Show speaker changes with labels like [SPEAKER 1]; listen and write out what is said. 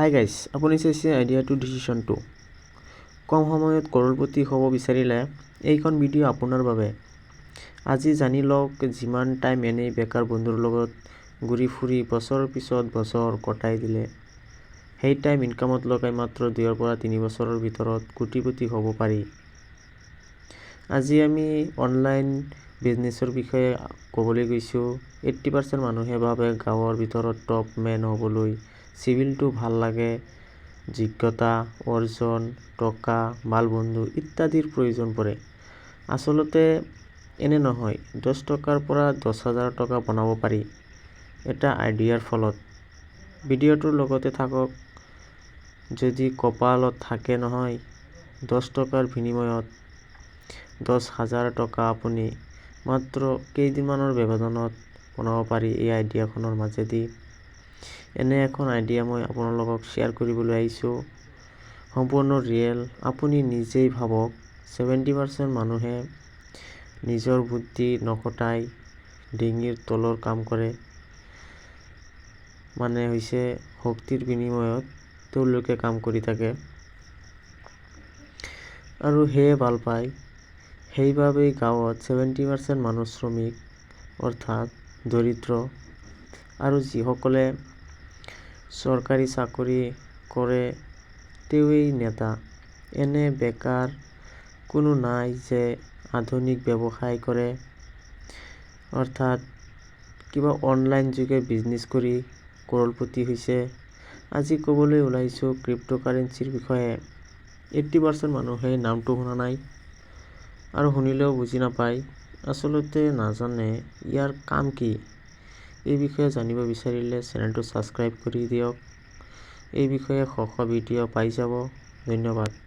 [SPEAKER 1] Hi guys, আপুনি চাইছে idea to decision 2। কম সময়ত কৰড়পতি হ'ব বিচাৰিলে এইখন ভিডিঅ' আপোনাৰ বাবে। আজি জানি লওক যিমান টাইম এনেই বেকাৰ বন্ধুৰ লগত ঘূৰি ফুৰি বছৰৰ পিছত বছৰ কটাই দিলে সেই টাইম ইনকামত লগাই মাত্ৰ 2 পৰা 3 বছৰৰ ভিতৰত কোটিপতি হ'ব পাৰি। আজি আমি অনলাইন বিজনেছৰ বিষয়ে ক'বলৈ গৈছোঁ। 80% মানুহে ভাবে গাঁৱৰ ভিতৰত টপ মেন হ'বলৈ চিভিলটো ভাল লাগে, যোগ্যতা, অৰ্জন, টকা, ভাল বন্ধু ইত্যাদিৰ প্ৰয়োজন পৰে। আচলতে এনে নহয়। 10 টকাৰ পৰা 10,000 টকা বনাব পাৰি এটা আইডিয়াৰ ফলত। ভিডিঅ'টোৰ লগতে থাকক। যদি কপালত থাকে নহয়, 10 টকাৰ বিনিময়ত 10,000 টকা আপুনি মাত্ৰ কেইদিনমানৰ ব্যৱধানত বনাব পাৰি এই আইডিয়াখনৰ মাজেদি। এনে এখন আইডিয়া মই আপোনালোকক শ্বেয়াৰ কৰিবলৈ আহিছোঁ, সম্পূৰ্ণ ৰিয়েল। আপুনি নিজেই ভাবক, 70% মানুহে নিজৰ বুদ্ধি নখটাই ডিঙিৰ তলৰ কাম কৰে, মানে হৈছে শক্তিৰ বিনিময়ত তেওঁলোকে কাম কৰি থাকে আৰু সেয়ে ভাল পায়। সেইবাবেই গাঁৱত 70% মানুহ শ্ৰমিক, অৰ্থাৎ দৰিদ্ৰ, আৰু যিসকলে চৰকাৰী চাকৰি কৰে তেওঁৱেই নেতা। এনে বেকাৰ কোনো নাই যে আধুনিক ব্যৱসায় কৰে, অৰ্থাৎ কিবা অনলাইন যোগে বিজনেছ কৰি কৰড়পতি হৈছে। আজি ক'বলৈ ওলাইছোঁ ক্ৰিপ্ট'কাৰেঞ্চিৰ বিষয়ে। 80% মানুহে নামটো শুনা নাই আৰু শুনিলেও বুজি নাপায়, আচলতে নাজানে ইয়াৰ কাম কি। এই বিষয়ে জানিব বিচাৰিলে চেনেলটো ছাবস্ক্ৰাইব কৰি দিয়ক। এই বিষয়ে শ ভিডিঅ' পাই যাব। ধন্যবাদ।